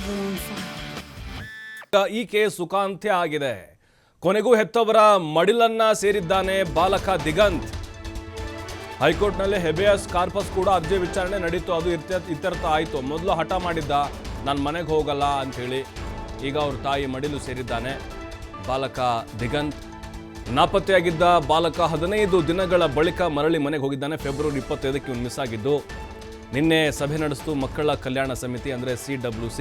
Babylon 5. ಈ case ಸುಖಾಂತ್ಯ ಆಗಿದೆ. ಕೊನೆಗೂ ಹೆತ್ತವರ ಮಡಿಲನ್ನ ಸೇರಿದ್ದಾನೆ ಬಾಲಕ ದಿಗಂತ್. ಹೈಕೋರ್ಟ್ನಲ್ಲಿ ಹೆಬಿಯಸ್ ಕಾರ್ಪಸ್ ಕೂಡ ಅರ್ಜಿ ವಿಚಾರಣೆ ನಡೀತು. ಅದು ಇತ್ಯರ್ಥ ಆಯಿತು. ಮೊದಲು ಹಠ ಮಾಡಿದ್ದ, ನಾನು ಮನೆಗೆ ಹೋಗಲ್ಲ ಅಂಥೇಳಿ. ಈಗ ಅವ್ರ ತಾಯಿ ಮಡಿಲು ಸೇರಿದ್ದಾನೆ ಬಾಲಕ ದಿಗಂತ್. ನಾಪತ್ತೆಯಾಗಿದ್ದ ಬಾಲಕ 15 ದಿನಗಳ ಬಳಿಕ ಮರಳಿ ಮನೆಗೆ ಹೋಗಿದ್ದಾನೆ. ಫೆಬ್ರವರಿ 25ಕ್ಕೆ ಇವನು ಮಿಸ್ ಆಗಿದ್ದು. ನಿನ್ನೆ ಸಭೆ ನಡೆಸಿತು ಮಕ್ಕಳ ಕಲ್ಯಾಣ ಸಮಿತಿ, ಅಂದರೆ CWC.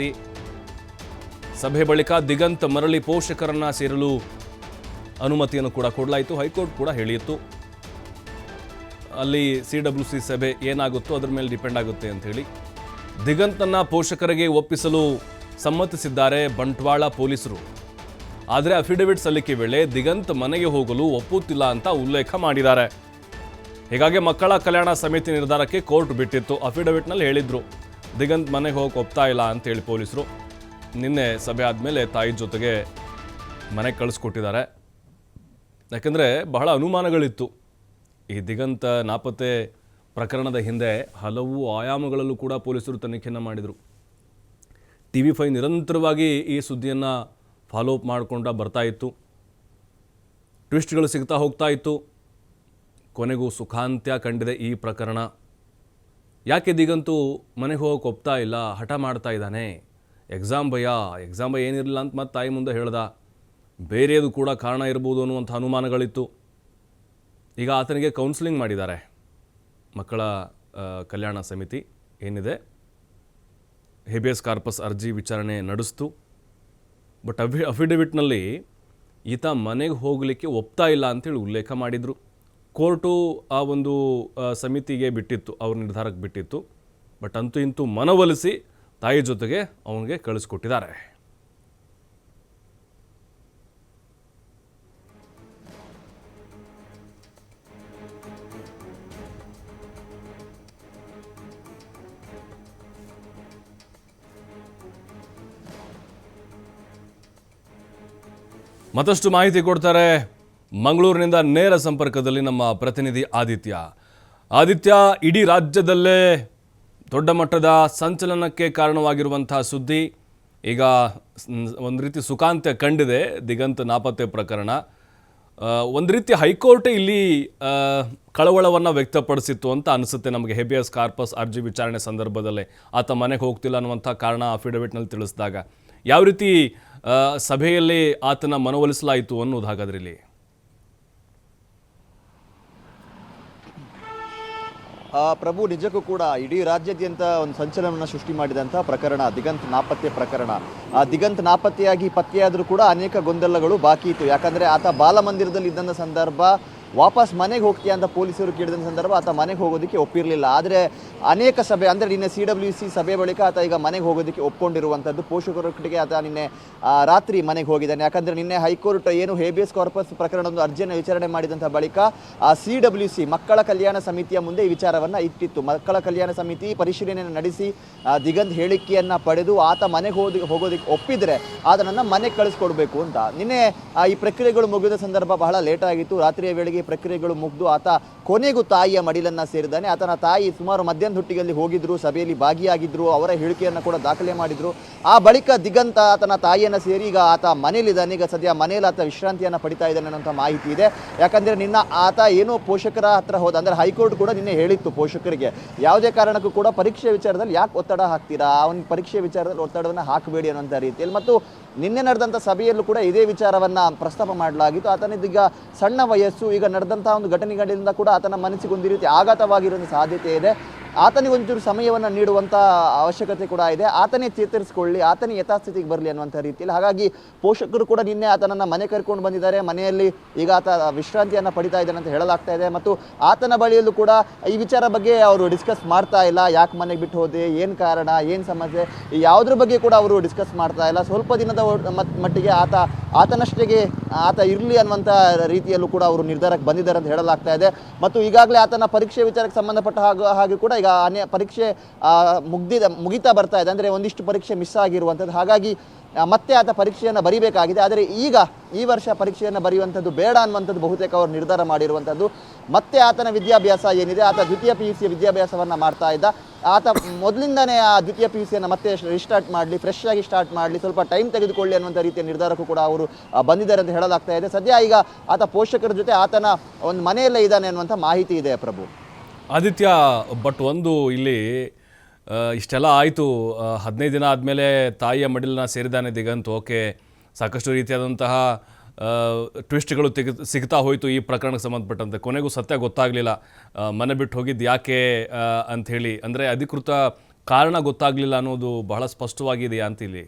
ಸಭೆ ಬಳಿಕ ದಿಗಂತ್ ಮರಳಿ ಪೋಷಕರನ್ನ ಸೇರಲು ಅನುಮತಿಯನ್ನು ಕೂಡ ಕೊಡಲಾಯಿತು. ಹೈಕೋರ್ಟ್ ಕೂಡ ಹೇಳಿತ್ತು, ಅಲ್ಲಿ CWC ಸಭೆ ಏನಾಗುತ್ತೋ ಅದ್ರ ಮೇಲೆ ಡಿಪೆಂಡ್ ಆಗುತ್ತೆ ಅಂಥೇಳಿ. ದಿಗಂತನ್ನ ಪೋಷಕರಿಗೆ ಒಪ್ಪಿಸಲು ಸಮ್ಮತಿಸಿದ್ದಾರೆ ಬಂಟ್ವಾಳ ಪೊಲೀಸರು. ಆದರೆ ಅಫಿಡವಿಟ್ ಸಲ್ಲಿಕೆ ವೇಳೆ ದಿಗಂತ್ ಮನೆಗೆ ಹೋಗಲು ಒಪ್ಪುತ್ತಿಲ್ಲ ಅಂತ ಉಲ್ಲೇಖ ಮಾಡಿದ್ದಾರೆ. ಹೀಗಾಗಿ ಮಕ್ಕಳ ಕಲ್ಯಾಣ ಸಮಿತಿ ನಿರ್ಧಾರಕ್ಕೆ ಕೋರ್ಟ್ ಬಿಟ್ಟಿತ್ತು. ಅಫಿಡವಿಟ್ನಲ್ಲಿ ಹೇಳಿದ್ರು ದಿಗಂತ್ ಮನೆಗೆ ಹೋಗಕ್ಕೆ ಒಪ್ತಾ ಇಲ್ಲ ಅಂತೇಳಿ ಪೊಲೀಸರು. ನಿನ್ನೆ ಸಭೆ ಆದಮೇಲೆ ತಾಯಿ ಜೊತೆಗೆ ಮನೆಗೆ ಕಳಿಸ್ಕೊಟ್ಟಿದ್ದಾರೆ. ಯಾಕಂದರೆ ಬಹಳ ಅನುಮಾನಗಳಿತ್ತು. ಈ ದಿಗಂತ ನಾಪತ್ತೆ ಪ್ರಕರಣದ ಹಿಂದೆ ಹಲವು ಆಯಾಮಗಳಲ್ಲೂ ಕೂಡ ಪೊಲೀಸರು ತನಿಖೆಯನ್ನು ಮಾಡಿದರು. TV5 ನಿರಂತರವಾಗಿ ಈ ಸುದ್ದಿಯನ್ನು ಫಾಲೋ ಅಪ್ ಮಾಡಿಕೊಂಡು ಬರ್ತಾ ಇತ್ತು. ಟ್ವಿಸ್ಟ್ಗಳು ಸಿಗ್ತಾ ಹೋಗ್ತಾ ಇತ್ತು. ಕೊನೆಗೂ ಸುಖಾಂತ್ಯ ಕಂಡಿದೆ ಈ ಪ್ರಕರಣ. ಯಾಕೆ ದಿಗಂತು ಮನೆಗೆ ಹೋಗೋಕೆ ಒಪ್ತಾ ಇಲ್ಲ, ಹಠ ಮಾಡ್ತಾ ಇದ್ದಾನೆ? ಎಕ್ಸಾಮ್ ಭಯ ಏನಿರಲಿಲ್ಲ ಅಂತ ಮತ್ತೆ ತಾಯಿ ಮುಂದೆ ಹೇಳ್ದ. ಬೇರೆಯದು ಕೂಡ ಕಾರಣ ಇರ್ಬೋದು ಅನ್ನುವಂಥ ಅನುಮಾನಗಳಿತ್ತು. ಈಗ ಆತನಿಗೆ ಕೌನ್ಸಿಲಿಂಗ್ ಮಾಡಿದ್ದಾರೆ ಮಕ್ಕಳ ಕಲ್ಯಾಣ ಸಮಿತಿ. ಏನಿದೆ ಹೇಬಿಯಸ್ ಕಾರ್ಪಸ್ ಅರ್ಜಿ ವಿಚಾರಣೆ ನಡೆಸ್ತು. ಬಟ್ ಅಫಿಡವಿಟ್ನಲ್ಲಿ ಈತ ಮನೆಗೆ ಹೋಗಲಿಕ್ಕೆ ಒಪ್ತಾ ಇಲ್ಲ ಅಂತೇಳಿ ಉಲ್ಲೇಖ ಮಾಡಿದರು. ಕೋರ್ಟು ಆ ಒಂದು ಸಮಿತಿಗೆ ಬಿಟ್ಟಿತ್ತು, ಅವ್ರ ನಿರ್ಧಾರಕ್ಕೆ ಬಿಟ್ಟಿತ್ತು. ಬಟ್ ಅಂತೂ ಇಂತೂ ಮನವೊಲಿಸಿ ತಾಯಿ ಜೊತೆಗೆ ಅವನಿಗೆ ಕಳಿಸ್ಕೊಟ್ಟಿದ್ದಾರೆ. ಮತ್ತಷ್ಟು ಮಾಹಿತಿ ಕೊಡ್ತಾರೆ ಮಂಗಳೂರಿನಿಂದ ನೇರ ಸಂಪರ್ಕದಲ್ಲಿ ನಮ್ಮ ಪ್ರತಿನಿಧಿ ಆದಿತ್ಯ. ಇಡೀ ರಾಜ್ಯದಲ್ಲೇ ದೊಡ್ಡ ಮಟ್ಟದ ಸಂಚಲನಕ್ಕೆ ಕಾರಣವಾಗಿರುವಂಥ ಸುದ್ದಿ ಈಗ ಒಂದು ರೀತಿ ಸುಖಾಂತ್ಯ ಕಂಡಿದೆ. ದಿಗಂತ್ ನಾಪತ್ತೆ ಪ್ರಕರಣ ಒಂದು ರೀತಿ ಹೈಕೋರ್ಟ್ ಇಲ್ಲಿ ಕಳವಳವನ್ನು ವ್ಯಕ್ತಪಡಿಸಿತ್ತು ಅಂತ ಅನಿಸುತ್ತೆ ನಮಗೆ. ಹೇಬಿಯಸ್ ಕಾರ್ಪಸ್ ಅರ್ಜಿ ವಿಚಾರಣೆ ಸಂದರ್ಭದಲ್ಲೇ ಆತ ಮನೆಗೆ ಹೋಗ್ತಿಲ್ಲ ಅನ್ನುವಂಥ ಕಾರಣ ಅಫಿಡವಿಟ್ನಲ್ಲಿ ತಿಳಿಸಿದಾಗ ಯಾವ ರೀತಿ ಸಭೆಯಲ್ಲಿ ಆತನ ಮನವೊಲಿಸಲಾಯಿತು ಅನ್ನೋದು ಹಾಗಾದ್ರೆ ಇಲ್ಲಿ? ಪ್ರಭು, ನಿಜಕ್ಕೂ ಕೂಡ ಇಡೀ ರಾಜ್ಯಾದ್ಯಂತ ಒಂದು ಸಂಚಲನವನ್ನು ಸೃಷ್ಟಿ ಮಾಡಿದಂಥ ಪ್ರಕರಣ ದಿಗಂತ್ ನಾಪತ್ತೆ ಪ್ರಕರಣ. ದಿಗಂತ್ ನಾಪತ್ತೆಯಾಗಿ ಪತ್ತೆಯಾದರೂ ಕೂಡ ಅನೇಕ ಗೊಂದಲಗಳು ಬಾಕಿ ಇತ್ತು. ಯಾಕಂದರೆ ಆತ ಬಾಲಮಂದಿರದಲ್ಲಿ ಇದ್ದಂಥ ಸಂದರ್ಭ, ವಾಪಸ್ ಮನೆಗೆ ಹೋಗ್ತೀಯಾ ಅಂತ ಪೊಲೀಸರು ಕೇಳಿದಂಥ ಸಂದರ್ಭ ಆತ ಮನೆಗೆ ಹೋಗೋದಕ್ಕೆ ಒಪ್ಪಿರಲಿಲ್ಲ. ಆದರೆ ಅನೇಕ ಸಭೆ, ಅಂದರೆ ನಿನ್ನೆ CWC ಸಭೆ ಬಳಿಕ ಆತ ಈಗ ಮನೆಗೆ ಹೋಗೋದಕ್ಕೆ ಒಪ್ಕೊಂಡಿರುವಂಥದ್ದು. ಪೋಷಕರೊಟ್ಟಿಗೆ ಆತ ನಿನ್ನೆ ರಾತ್ರಿ ಮನೆಗೆ ಹೋಗಿದ್ದಾನೆ. ಯಾಕಂದರೆ ನಿನ್ನೆ ಹೈಕೋರ್ಟ್ ಏನು ಹೇಬಿಯಸ್ ಕಾರ್ಪಸ್ ಪ್ರಕರಣದ ಅರ್ಜಿಯನ್ನು ವಿಚಾರಣೆ ಮಾಡಿದಂಥ ಬಳಿಕ CWC ಮಕ್ಕಳ ಕಲ್ಯಾಣ ಸಮಿತಿಯ ಮುಂದೆ ಈ ವಿಚಾರವನ್ನು ಇಟ್ಟಿತ್ತು. ಮಕ್ಕಳ ಕಲ್ಯಾಣ ಸಮಿತಿ ಪರಿಶೀಲನೆಯನ್ನು ನಡೆಸಿ ದಿಗಂತ್ ಹೇಳಿಕೆಯನ್ನು ಪಡೆದು ಆತ ಮನೆಗೆ ಹೋಗೋದಕ್ಕೆ ಒಪ್ಪಿದರೆ ಆತನನ್ನು ಮನೆಗೆ ಕಳಿಸ್ಕೊಡ್ಬೇಕು ಅಂತ. ನಿನ್ನೆ ಈ ಪ್ರಕ್ರಿಯೆಗಳು ಮುಗಿದ ಸಂದರ್ಭ ಬಹಳ ಲೇಟ್ ಆಗಿತ್ತು. ರಾತ್ರಿಯ ವೇಳೆಗೆ ಪ್ರಕ್ರಿಯೆಗಳು ಮುಗಿದು ಆತ ಕೊನೆಗೂ ತಾಯಿಯ ಮಡಿಲನ್ನು ಸೇರಿದ್ದಾನೆ. ಆತನ ತಾಯಿ ಸುಮಾರು ಮಧ್ಯಾಹ್ನ ಹೊತ್ತಿಗೆಯಲ್ಲಿ ಹೋಗಿದ್ರು, ಸಭೆಯಲ್ಲಿ ಭಾಗಿಯಾಗಿದ್ರು, ಅವರ ಹೇಳಿಕೆಯನ್ನು ಕೂಡ ದಾಖಲೆ ಮಾಡಿದ್ರು. ಆ ಬಳಿಕ ದಿಗಂತ ಆತನ ತಾಯಿಯನ್ನು ಸೇರಿ ಈಗ ಆತ ಮನೇಲಿದ್ದಾನೆ. ಈಗ ಸದ್ಯ ಮನೆಯಲ್ಲಿ ಆತ ವಿಶ್ರಾಂತಿಯನ್ನು ಪಡಿತಾ ಇದ್ದಾನೆ ಅನ್ನೋಂಥ ಮಾಹಿತಿ ಇದೆ. ಯಾಕಂದರೆ ನಿನ್ನ ಆತ ಏನೋ ಪೋಷಕರ ಹತ್ರ ಹೋದ, ಅಂದರೆ ಹೈಕೋರ್ಟ್ ಕೂಡ ನಿನ್ನೆ ಹೇಳಿತ್ತು ಪೋಷಕರಿಗೆ ಯಾವುದೇ ಕಾರಣಕ್ಕೂ ಕೂಡ ಪರೀಕ್ಷೆ ವಿಚಾರದಲ್ಲಿ ಯಾಕೆ ಒತ್ತಡ ಹಾಕ್ತೀರಾ, ಅವನ ಪರೀಕ್ಷೆ ವಿಚಾರದಲ್ಲಿ ಒತ್ತಡವನ್ನು ಹಾಕಬೇಡಿ ಅನ್ನೋಂಥ ರೀತಿಯಲ್ಲಿ. ಮತ್ತು ನಿನ್ನೆ ನಡೆದಂಥ ಸಭೆಯಲ್ಲೂ ಕೂಡ ಇದೇ ವಿಚಾರವನ್ನು ಪ್ರಸ್ತಾಪ ಮಾಡಲಾಗಿತ್ತು. ಆತನಿದೀಗ ಸಣ್ಣ ವಯಸ್ಸು, ಈಗ ನಡೆದಂಥ ಒಂದು ಘಟನೆಗಳಿಂದ ಕೂಡ ಆತನ ಮನಸ್ಸಿಗೆ ಒಂದು ರೀತಿ ಆಘಾತವಾಗಿರೋ ಸಾಧ್ಯತೆ ಇದೆ. ಆತನಿಗೆ ಒಂಚೂರು ಸಮಯವನ್ನು ನೀಡುವಂಥ ಅವಶ್ಯಕತೆ ಕೂಡ ಇದೆ. ಆತನೇ ಚೇತರಿಸಿಕೊಳ್ಳಿ, ಆತನೇ ಯಥಾಸ್ಥಿತಿಗೆ ಬರಲಿ ಅನ್ನುವಂಥ ರೀತಿಯಲ್ಲಿ. ಹಾಗಾಗಿ ಪೋಷಕರು ಕೂಡ ನಿನ್ನೆ ಆತನನ್ನು ಮನೆ ಕರ್ಕೊಂಡು ಬಂದಿದ್ದಾರೆ. ಮನೆಯಲ್ಲಿ ಈಗ ಆತ ವಿಶ್ರಾಂತಿಯನ್ನು ಪಡಿತಾ ಇದ್ದಾನೆ ಅಂತ ಹೇಳಲಾಗ್ತಾ ಇದೆ. ಮತ್ತು ಆತನ ಬಳಿಯಲ್ಲೂ ಕೂಡ ಈ ವಿಚಾರ ಬಗ್ಗೆ ಅವರು ಡಿಸ್ಕಸ್ ಮಾಡ್ತಾ ಇಲ್ಲ. ಯಾಕೆ ಮನೆಗೆ ಬಿಟ್ಟು ಹೋದೆ, ಏನು ಕಾರಣ, ಏನು ಸಮಸ್ಯೆ, ಯಾವುದ್ರ ಬಗ್ಗೆ ಕೂಡ ಅವರು ಡಿಸ್ಕಸ್ ಮಾಡ್ತಾ ಇಲ್ಲ. ಸ್ವಲ್ಪ ದಿನದ ಮಟ್ಟಿಗೆ ಆತನಷ್ಟೇ ಆತ ಇರಲಿ ಅನ್ನುವಂಥ ರೀತಿಯಲ್ಲೂ ಕೂಡ ಅವರು ನಿರ್ಧಾರಕ್ಕೆ ಬಂದಿದ್ದಾರೆ ಅಂತ ಹೇಳಲಾಗ್ತಾ ಇದೆ. ಮತ್ತು ಈಗಾಗಲೇ ಆತನ ಪರೀಕ್ಷೆ ವಿಚಾರಕ್ಕೆ ಸಂಬಂಧಪಟ್ಟ ಹಾಗೆ ಕೂಡ ಈಗ ಪರೀಕ್ಷೆ ಮುಗಿತಾ ಬರ್ತಾ ಇದೆ. ಅಂದರೆ ಒಂದಿಷ್ಟು ಪರೀಕ್ಷೆ ಮಿಸ್ ಆಗಿರುವಂಥದ್ದು. ಹಾಗಾಗಿ ಮತ್ತೆ ಆತ ಪರೀಕ್ಷೆಯನ್ನು ಬರೀಬೇಕಾಗಿದೆ. ಆದರೆ ಈಗ ಈ ವರ್ಷ ಪರೀಕ್ಷೆಯನ್ನು ಬರೆಯುವಂಥದ್ದು ಬೇಡ ಅನ್ನುವಂಥದ್ದು ಬಹುತೇಕ ಅವರು ನಿರ್ಧಾರ ಮಾಡಿರುವಂಥದ್ದು. ಮತ್ತೆ ಆತನ ವಿದ್ಯಾಭ್ಯಾಸ ಏನಿದೆ, ಆತ ದ್ವಿತೀಯ PUC ವಿದ್ಯಾಭ್ಯಾಸವನ್ನು ಮಾಡ್ತಾ ಇದ್ದ. ಆತ ಮೊದಲಿಂದನೇ ಆ ದ್ವಿತೀಯ PUCಯನ್ನು ಮತ್ತೆ ರಿಸ್ಟಾರ್ಟ್ ಮಾಡಲಿ, ಫ್ರೆಶ್ ಆಗಿ ಸ್ಟಾರ್ಟ್ ಮಾಡಲಿ, ಸ್ವಲ್ಪ ಟೈಮ್ ತೆಗೆದುಕೊಳ್ಳಿ ಅನ್ನುವಂಥ ರೀತಿಯ ನಿರ್ಧಾರಕ್ಕೂ ಕೂಡ ಅವರು ಬಂದಿದ್ದಾರೆ ಅಂತ ಹೇಳಲಾಗ್ತಾ ಇದೆ. ಸದ್ಯ ಈಗ ಆತ ಪೋಷಕರ ಜೊತೆ ಆತನ ಒಂದು ಮನೆಯಲ್ಲೇ ಇದ್ದಾನೆ ಅನ್ನುವಂಥ ಮಾಹಿತಿ ಇದೆ ಪ್ರಭು. ಆದಿತ್ಯ, ಬಟ್ ಒಂದು ಇಲ್ಲಿ ಇಷ್ಟೆಲ್ಲ ಆಯಿತು, 15 ದಿನ ಆದಮೇಲೆ ತಾಯಿಯ ಮಡಿಲನ್ನ ಸೇರಿದ್ದಾನೆ ದಿಗಂತ್. ಓಕೆ, ಸಾಕಷ್ಟು ರೀತಿಯಾದಂತಹ ಟ್ವಿಸ್ಟ್ಗಳು ಸಿಗ್ತಾ ಹೋಯಿತು ಈ ಪ್ರಕರಣಕ್ಕೆ ಸಂಬಂಧಪಟ್ಟಂತೆ. ಕೊನೆಗೂ ಸತ್ಯ ಗೊತ್ತಾಗಲಿಲ್ಲ, ಮನೆ ಬಿಟ್ಟು ಹೋಗಿದ್ದು ಯಾಕೆ ಅಂಥೇಳಿ. ಅಂದರೆ ಅಧಿಕೃತ ಕಾರಣ ಗೊತ್ತಾಗಲಿಲ್ಲ ಅನ್ನೋದು ಬಹಳ ಸ್ಪಷ್ಟವಾಗಿದೆಯಾ ಅಂತ ಇಲ್ಲಿ?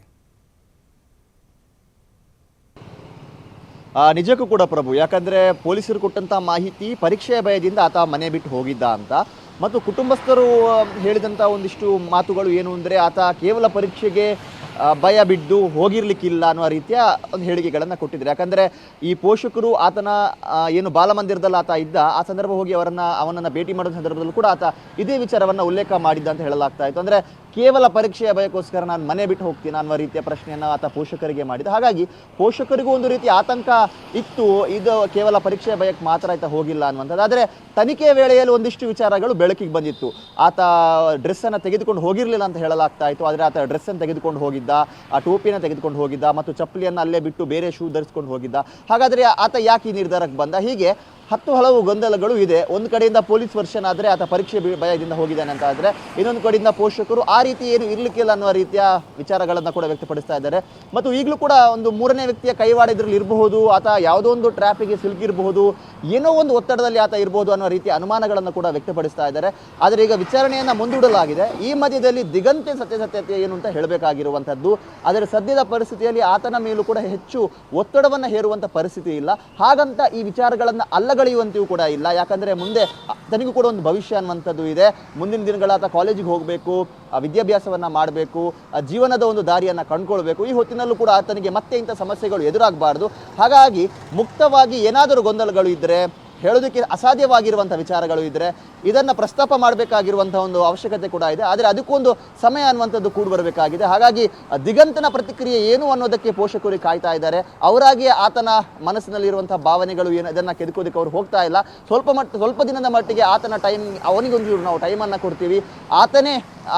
ನಿಜಕ್ಕೂ ಕೂಡ ಪ್ರಭು, ಯಾಕಂದರೆ ಪೊಲೀಸರು ಕೊಟ್ಟಂಥ ಮಾಹಿತಿ ಪರೀಕ್ಷೆಯ ಭಯದಿಂದ ಆತ ಮನೆ ಬಿಟ್ಟು ಹೋಗಿದ್ದ ಅಂತ. ಮತ್ತು ಕುಟುಂಬಸ್ಥರು ಹೇಳಿದಂಥ ಒಂದಿಷ್ಟು ಮಾತುಗಳು ಏನು ಅಂದರೆ, ಆತ ಕೇವಲ ಪರೀಕ್ಷೆಗೆ ಭಯ ಬಿದ್ದು ಹೋಗಿರ್ಲಿಕ್ಕಿಲ್ಲ ಅನ್ನುವ ರೀತಿಯ ಒಂದು ಹೇಳಿಕೆಗಳನ್ನು ಕೊಟ್ಟಿದ್ದಾರೆ. ಯಾಕಂದರೆ ಈ ಪೋಷಕರು ಆತನ ಏನು ಬಾಲಮಂದಿರದಲ್ಲಿ ಆತ ಇದ್ದ ಆ ಸಂದರ್ಭ ಹೋಗಿ ಅವನನ್ನು ಭೇಟಿ ಮಾಡೋ ಸಂದರ್ಭದಲ್ಲೂ ಕೂಡ ಆತ ಇದೇ ವಿಚಾರವನ್ನು ಉಲ್ಲೇಖ ಮಾಡಿದ್ದ ಅಂತ ಹೇಳಲಾಗ್ತಾ ಇತ್ತು. ಅಂದರೆ ಕೇವಲ ಪರೀಕ್ಷೆಯ ಭಯಕ್ಕೋಸ್ಕರ ನಾನು ಮನೆ ಬಿಟ್ಟು ಹೋಗ್ತೀನಿ ಅನ್ನುವ ರೀತಿಯ ಪ್ರಶ್ನೆಯನ್ನು ಆತ ಪೋಷಕರಿಗೆ ಮಾಡಿದ. ಹಾಗಾಗಿ ಪೋಷಕರಿಗೂ ಒಂದು ರೀತಿಯ ಆತಂಕ ಇತ್ತು, ಇದು ಕೇವಲ ಪರೀಕ್ಷೆಯ ಭಯಕ್ಕೆ ಮಾತ್ರ ಆತ ಹೋಗಿಲ್ಲ ಅನ್ನುವಂಥದ್ದು. ಆದರೆ ತನಿಖೆಯ ವೇಳೆಯಲ್ಲಿ ಒಂದಿಷ್ಟು ವಿಚಾರಗಳು ಬೆಳಕಿಗೆ ಬಂದಿತ್ತು. ಆತ ಡ್ರೆಸ್ಸನ್ನು ತೆಗೆದುಕೊಂಡು ಹೋಗಿರಲಿಲ್ಲ ಅಂತ ಹೇಳಲಾಗ್ತಾ ಇತ್ತು. ಆದರೆ ಆತ ಡ್ರೆಸ್ಸನ್ನು ತೆಗೆದುಕೊಂಡು ಹೋಗಿದ್ದ, ಆ ಟೋಪಿಯನ್ನು ತೆಗೆದುಕೊಂಡು ಹೋಗಿದ್ದ ಮತ್ತು ಚಪ್ಪಲಿಯನ್ನು ಅಲ್ಲೇ ಬಿಟ್ಟು ಬೇರೆ ಶೂ ಧರಿಸ್ಕೊಂಡು ಹೋಗಿದ್ದ. ಹಾಗಾದರೆ ಆತ ಯಾಕೆ ಈ ನಿರ್ಧಾರಕ್ಕೆ ಬಂದ? ಹೀಗೆ ಹಲವು ಗೊಂದಲಗಳು ಇದೆ. ಒಂದು ಕಡೆಯಿಂದ ಪೊಲೀಸ್ ವರ್ಷನ್ ಆದರೆ ಆತ ಪರೀಕ್ಷೆ ಭಯದಿಂದ ಹೋಗಿದ್ದಾನೆ ಅಂತ ಆದರೆ, ಇನ್ನೊಂದು ಕಡೆಯಿಂದ ಪೋಷಕರು ಆ ರೀತಿ ಏನು ಇರಲಿಕ್ಕಿಲ್ಲ ಅನ್ನುವ ರೀತಿಯ ವಿಚಾರಗಳನ್ನು ಕೂಡ ವ್ಯಕ್ತಪಡಿಸ್ತಾ ಇದ್ದಾರೆ. ಮತ್ತು ಈಗಲೂ ಕೂಡ ಒಂದು ಮೂರನೇ ವ್ಯಕ್ತಿಯ ಕೈವಾಡ ಇದರಲ್ಲಿ ಇರಬಹುದು, ಆತ ಯಾವುದೋ ಒಂದು ಟ್ರಾಫಿಕ್ಗೆ ಸಿಲುಕಿರಬಹುದು, ಏನೋ ಒಂದು ಒತ್ತಡದಲ್ಲಿ ಆತ ಇರಬಹುದು ಅನ್ನೋ ರೀತಿಯ ಅನುಮಾನಗಳನ್ನು ಕೂಡ ವ್ಯಕ್ತಪಡಿಸ್ತಾ ಇದ್ದಾರೆ. ಆದರೆ ಈಗ ವಿಚಾರಣೆಯನ್ನು ಮುಂದೂಡಲಾಗಿದೆ. ಈ ಮಧ್ಯದಲ್ಲಿ ದಿಗಂತೆ ಸತ್ಯಾಸತ್ಯತೆ ಏನು ಅಂತ ಹೇಳಬೇಕಾಗಿರುವಂಥದ್ದು. ಆದರೆ ಸದ್ಯದ ಪರಿಸ್ಥಿತಿಯಲ್ಲಿ ಆತನ ಮೇಲೂ ಕೂಡ ಹೆಚ್ಚು ಒತ್ತಡವನ್ನು ಹೇರುವಂಥ ಪರಿಸ್ಥಿತಿ ಇಲ್ಲ. ಹಾಗಂತ ಈ ವಿಚಾರಗಳನ್ನು ಅಲ್ಲಗಳೆಯುವಂತೆಯೂ ಕೂಡ ಇಲ್ಲ. ಯಾಕಂದರೆ ಮುಂದೆ ತನಿಗೂ ಕೂಡ ಒಂದು ಭವಿಷ್ಯ ಅನ್ನುವಂಥದ್ದು ಇದೆ. ಮುಂದಿನ ದಿನಗಳಾತ ಕಾಲೇಜಿಗೆ ಹೋಗಬೇಕು, ವಿದ್ಯಾಭ್ಯಾಸವನ್ನು ಮಾಡಬೇಕು, ಜೀವನದ ಒಂದು ದಾರಿಯನ್ನು ಕಂಡುಕೊಳ್ಬೇಕು. ಈ ಹೊತ್ತಿನಲ್ಲೂ ಕೂಡ ಆತನಿಗೆ ಮತ್ತೆ ಇಂಥ ಸಮಸ್ಯೆಗಳು ಎದುರಾಗಬಾರ್ದು. ಹಾಗಾಗಿ ಮುಕ್ತವಾಗಿ ಏನಾದರೂ ಗೊಂದಲಗಳು ಇದ್ದರೆ, ಹೇಳೋದಕ್ಕೆ ಅಸಾಧ್ಯವಾಗಿರುವಂಥ ವಿಚಾರಗಳು ಇದ್ದರೆ ಇದನ್ನು ಪ್ರಸ್ತಾಪ ಮಾಡಬೇಕಾಗಿರುವಂಥ ಒಂದು ಅವಶ್ಯಕತೆ ಕೂಡ ಇದೆ. ಆದರೆ ಅದಕ್ಕೊಂದು ಸಮಯ ಅನ್ನುವಂಥದ್ದು ಕೂಡ ಬರಬೇಕಾಗಿದೆ. ಹಾಗಾಗಿ ದಿಗಂತನ ಪ್ರತಿಕ್ರಿಯೆ ಏನು ಅನ್ನೋದಕ್ಕೆ ಪೋಷಕರು ಕಾಯ್ತಾ ಇದ್ದಾರೆ. ಅವರಾಗಿ ಆತನ ಮನಸ್ಸಿನಲ್ಲಿರುವಂಥ ಭಾವನೆಗಳು ಏನು ಅದನ್ನು ಕೆದಕೋದಕ್ಕೆ ಅವರು ಹೋಗ್ತಾ ಇಲ್ಲ. ಸ್ವಲ್ಪ ದಿನದ ಮಟ್ಟಿಗೆ ಆತನ ಅವನಿಗೊಂದು ನಾವು ಟೈಮನ್ನು ಕೊಡ್ತೀವಿ.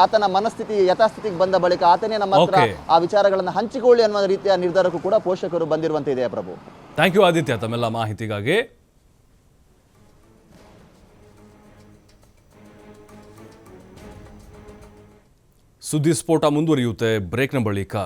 ಆತನ ಮನಸ್ಥಿತಿ ಯಥಾಸ್ಥಿತಿಗೆ ಬಂದ ಬಳಿಕ ಆತನೇ ನಮ್ಮ ಹತ್ರ ಆ ವಿಚಾರಗಳನ್ನು ಹಂಚಿಕೊಳ್ಳಿ ಅನ್ನೋ ರೀತಿಯ ನಿರ್ಧಾರಕ್ಕೂ ಕೂಡ ಪೋಷಕರು ಬಂದಿರುವಂತಿದೆ ಪ್ರಭು. ಥ್ಯಾಂಕ್ ಯು ಆದಿತ್ಯ ತಮ್ಮೆಲ್ಲ ಮಾಹಿತಿಗಾಗಿ. ಸುದ್ದಿ ಸ್ಫೋಟ ಮುಂದುವರಿಯುತ್ತೆ ಬ್ರೇಕ್ನ ಬಳಿಕ.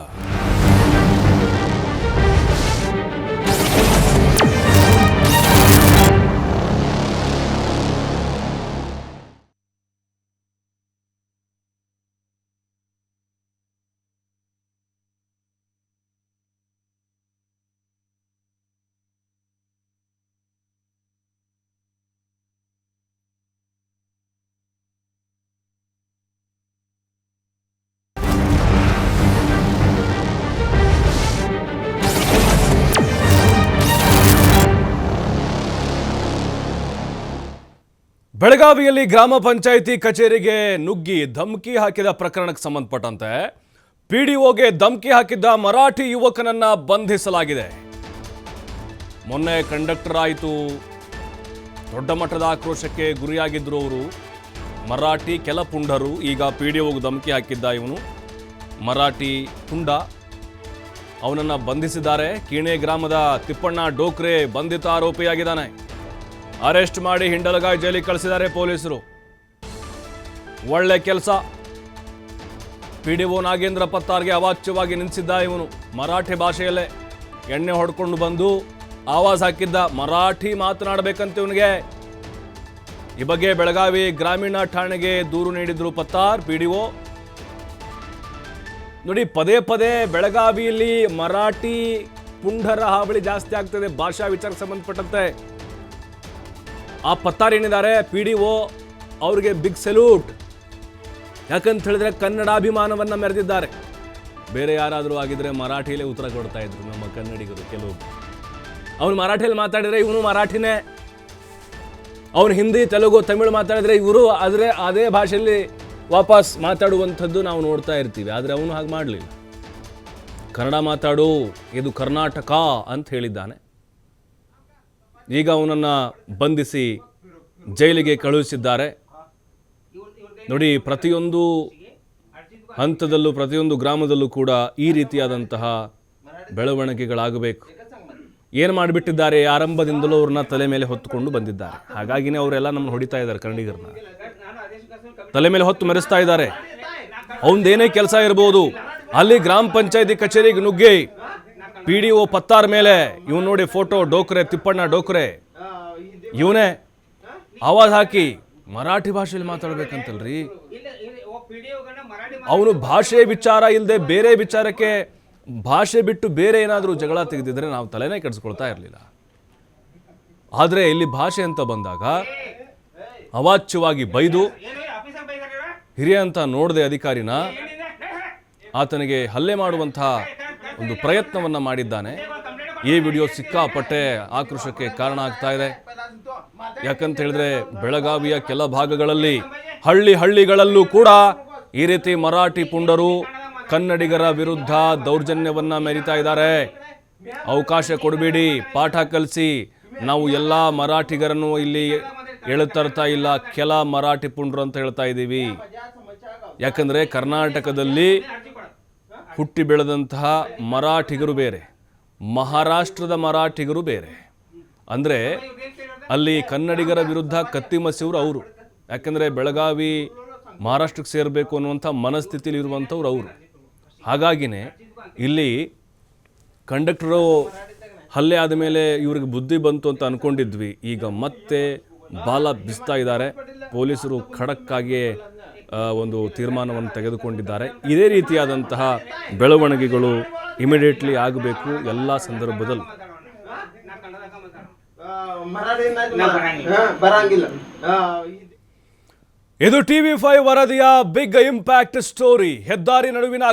ಬೆಳಗಾವಿಯಲ್ಲಿ ಗ್ರಾಮ ಪಂಚಾಯಿತಿ ಕಚೇರಿಗೆ ನುಗ್ಗಿ ಧಮಕಿ ಹಾಕಿದ ಪ್ರಕರಣಕ್ಕೆ ಸಂಬಂಧಪಟ್ಟಂತೆ ಪಿಡಿಒಗೆ ಧಮಕಿ ಹಾಕಿದ್ದ ಮರಾಠಿ ಯುವಕನನ್ನ ಬಂಧಿಸಲಾಗಿದೆ. ಮೊನ್ನೆ ಕಂಡಕ್ಟರ್ ಆಯಿತು, ದೊಡ್ಡ ಮಟ್ಟದ ಆಕ್ರೋಶಕ್ಕೆ ಗುರಿಯಾಗಿದ್ರು ಅವರು. ಮರಾಠಿ ಕೆಲ ಪುಂಡರು ಈಗ ಪಿಡಿಒಗೆ ಧಮಕಿ ಹಾಕಿದ್ದ ಇವನು ಮರಾಠಿ ಪುಂಡ. ಅವನನ್ನು ಬಂಧಿಸಿದ್ದಾರೆ. ಕೀಣೆ ಗ್ರಾಮದ ತಿಪ್ಪಣ್ಣ ಡೋಕ್ರೆ ಬಂಧಿತ ಆರೋಪಿಯಾಗಿದ್ದಾನೆ. ಅರೆಸ್ಟ್ ಮಾಡಿ ಹಿಂಡಲಗಾಯಿ ಜೈಲಿಗೆ ಕಳಿಸಿದ್ದಾರೆ ಪೊಲೀಸರು. ಒಳ್ಳೆ ಕೆಲಸ. ಪಿಡಿಒ ನಾಗೇಂದ್ರ ಪತ್ತಾರ್ಗೆ ಅವಾಚ್ಯವಾಗಿ ನಿಲ್ಲಿಸಿದ್ದ ಇವನು. ಮರಾಠಿ ಭಾಷೆಯಲ್ಲೇ ಎಣ್ಣೆ ಹೊಡ್ಕೊಂಡು ಬಂದು ಆವಾಜ್ ಹಾಕಿದ್ದ. ಮರಾಠಿ ಮಾತನಾಡಬೇಕಂತ ಇವನಿಗೆ. ಈ ಬಗ್ಗೆ ಬೆಳಗಾವಿ ಗ್ರಾಮೀಣ ಠಾಣೆಗೆ ದೂರು ನೀಡಿದ್ರು ಪತ್ತಾರ್ ಪಿಡಿಒ. ನೋಡಿ, ಪದೇ ಪದೇ ಬೆಳಗಾವಿಯಲ್ಲಿ ಮರಾಠಿ ಪುಂಡರ ಹಾವಳಿ ಜಾಸ್ತಿ ಆಗ್ತದೆ ಭಾಷಾ ವಿಚಾರಕ್ಕೆ ಸಂಬಂಧಪಟ್ಟಂತೆ. ಆ ಪತ್ತಾರ್ ಏನಿದ್ದಾರೆ ಪಿಡಿಒ, ಅವ್ರಿಗೆ ಬಿಗ್ ಸೆಲ್ಯೂಟ್. ಯಾಕಂತ ಹೇಳಿದ್ರೆ ಕನ್ನಡಾಭಿಮಾನವನ್ನು ಮೆರೆದಿದ್ದಾರೆ. ಬೇರೆ ಯಾರಾದರೂ ಆಗಿದ್ರೆ ಮರಾಠಿಯಲ್ಲೇ ಉತ್ತರ ಕೊಡ್ತಾ ಇದ್ರು ನಮ್ಮ ಕನ್ನಡಿಗರು ಕೆಲವು. ಅವನು ಮರಾಠಿಯಲ್ಲಿ ಮಾತಾಡಿದ್ರೆ ಇವನು ಮರಾಠಿನೇ, ಅವನು ಹಿಂದಿ ತೆಲುಗು ತಮಿಳು ಮಾತಾಡಿದ್ರೆ ಇವರು ಅದೇ ಭಾಷೆಯಲ್ಲಿ ವಾಪಸ್ ಮಾತಾಡುವಂಥದ್ದು ನಾವು ನೋಡ್ತಾ ಇರ್ತೀವಿ. ಆದರೆ ಅವನು ಹಾಗೆ ಮಾಡಲಿಲ್ಲ. ಕನ್ನಡ ಮಾತಾಡು, ಇದು ಕರ್ನಾಟಕ ಅಂತ ಹೇಳಿದ್ದಾನೆ. ಈಗ ಅವನನ್ನು ಬಂಧಿಸಿ ಜೈಲಿಗೆ ಕಳುಹಿಸಿದ್ದಾರೆ. ನೋಡಿ, ಪ್ರತಿಯೊಂದು ಹಂತದಲ್ಲೂ ಪ್ರತಿಯೊಂದು ಗ್ರಾಮದಲ್ಲೂ ಕೂಡ ಈ ರೀತಿಯಾದಂತಹ ಬೆಳವಣಿಗೆಗಳಾಗಬೇಕು. ಏನು ಮಾಡಿಬಿಟ್ಟಿದ್ದಾರೆ, ಆರಂಭದಿಂದಲೂ ಅವ್ರನ್ನ ತಲೆ ಮೇಲೆ ಹೊತ್ತುಕೊಂಡು ಬಂದಿದ್ದಾರೆ. ಹಾಗಾಗಿನೇ ಅವರೆಲ್ಲ ನಮ್ಮನ್ನು ಹೊಡಿತಾ ಇದ್ದಾರೆ, ಕನ್ನಡಿಗರನ್ನ ತಲೆ ಮೇಲೆ ಹೊತ್ತು ಮೆರೆಸ್ತಾ ಇದ್ದಾರೆ. ಅವನದೇನೇ ಕೆಲಸ ಇರ್ಬೋದು, ಅಲ್ಲಿ ಗ್ರಾಮ ಪಂಚಾಯತಿ ಕಚೇರಿಗೆ ನುಗ್ಗಿ PDO ಪತ್ತಾರ ಮೇಲೆ ಇವನು ನೋಡಿ ಫೋಟೋ, ಡೋಕ್ರೆ, ತಿಪ್ಪಣ್ಣ ಡೋಕ್ರೆ, ಇವನೇ ಆವಾಜ್ ಹಾಕಿ ಮರಾಠಿ ಭಾಷೆಯಲ್ಲಿ ಮಾತಾಡ್ಬೇಕಂತಲ್ರಿ. ಅವನು ಭಾಷೆ ವಿಚಾರ ಇಲ್ಲದೆ ಬೇರೆ ವಿಚಾರಕ್ಕೆ ಭಾಷೆ ಬಿಟ್ಟು ಬೇರೆ ಏನಾದರೂ ಜಗಳ ತೆಗೆದಿದ್ರೆ ನಾವು ತಲೆನೇ ಕೆಡಿಸ್ಕೊಳ್ತಾ ಇರಲಿಲ್ಲ. ಆದರೆ ಇಲ್ಲಿ ಭಾಷೆ ಅಂತ ಬಂದಾಗ ಅವಾಚ್ಯವಾಗಿ ಬೈದು ಹಿರಿಯ ಅಂತ ನೋಡದೆ ಅಧಿಕಾರಿನ ಆತನಿಗೆ ಹಲ್ಲೆ ಮಾಡುವಂತಹ ಒಂದು ಪ್ರಯತ್ನವನ್ನು ಮಾಡಿದ್ದಾನೆ. ಈ ವಿಡಿಯೋ ಸಿಕ್ಕಾಪಟ್ಟೆ ಆಕ್ರೋಶಕ್ಕೆ ಕಾರಣ ಆಗ್ತಾ ಇದೆ. ಯಾಕಂತ ಹೇಳಿದ್ರೆ ಬೆಳಗಾವಿಯ ಕೆಲ ಭಾಗಗಳಲ್ಲಿ ಹಳ್ಳಿಗಳಲ್ಲೂ ಕೂಡ ಈ ರೀತಿ ಮರಾಠಿ ಪುಂಡರು ಕನ್ನಡಿಗರ ವಿರುದ್ಧ ದೌರ್ಜನ್ಯವನ್ನ ಮೆರಿತಾ ಇದ್ದಾರೆ. ಅವಕಾಶ ಕೊಡಬೇಡಿ, ಪಾಠ ಕಲಿಸಿ. ನಾವು ಎಲ್ಲ ಮರಾಠಿಗರನ್ನು ಇಲ್ಲಿ ಎಳುತ್ತರ್ತಾ ಇಲ್ಲ, ಕೆಲ ಮರಾಠಿ ಪುಂಡರು ಅಂತ ಹೇಳ್ತಾ ಇದ್ದೀವಿ. ಯಾಕಂದ್ರೆ ಕರ್ನಾಟಕದಲ್ಲಿ ಹುಟ್ಟಿ ಬೆಳೆದಂತಹ ಮರಾಠಿಗರು ಬೇರೆ, ಮಹಾರಾಷ್ಟ್ರದ ಮರಾಠಿಗರು ಬೇರೆ. ಅಂದರೆ ಅಲ್ಲಿ ಕನ್ನಡಿಗರ ವಿರುದ್ಧ ಕತ್ತಿ ಮಸಿಯವರು ಅವರು. ಯಾಕಂದರೆ ಬೆಳಗಾವಿ ಮಹಾರಾಷ್ಟ್ರಕ್ಕೆ ಸೇರಬೇಕು ಅನ್ನುವಂಥ ಮನಸ್ಥಿತಿಲಿ ಇರುವಂಥವ್ರು ಅವರು. ಹಾಗಾಗಿನೇ ಇಲ್ಲಿ ಕಂಡಕ್ಟರು ಹಲ್ಲೆ ಆದ ಮೇಲೆ ಇವ್ರಿಗೆ ಬುದ್ಧಿ ಬಂತು ಅಂತ ಅಂದ್ಕೊಂಡಿದ್ವಿ. ಈಗ ಮತ್ತೆ ಬಾಲ ಬಿಸ್ತಾ ಇದ್ದಾರೆ. ಪೊಲೀಸರು ಖಡಕ್ಕಾಗಿ ಒಂದು ತೀರ್ಮಾನವನ್ನು ತೆಗೆದುಕೊಂಡಿದ್ದಾರೆ. ಇದೇ ರೀತಿಯಾದಂತಹ ಬೆಳವಣಿಗೆಗಳು ಇಮಿಡಿಯೇಟ್ಲಿ ಆಗಬೇಕು ಎಲ್ಲ ಸಂದರ್ಭದಲ್ಲೂ. ಇದು TV5 ವರದಿಯ ಬಿಗ್ ಇಂಪ್ಯಾಕ್ಟ್ ಸ್ಟೋರಿ. ಹೆದ್ದಾರಿ ನಡುವಿನ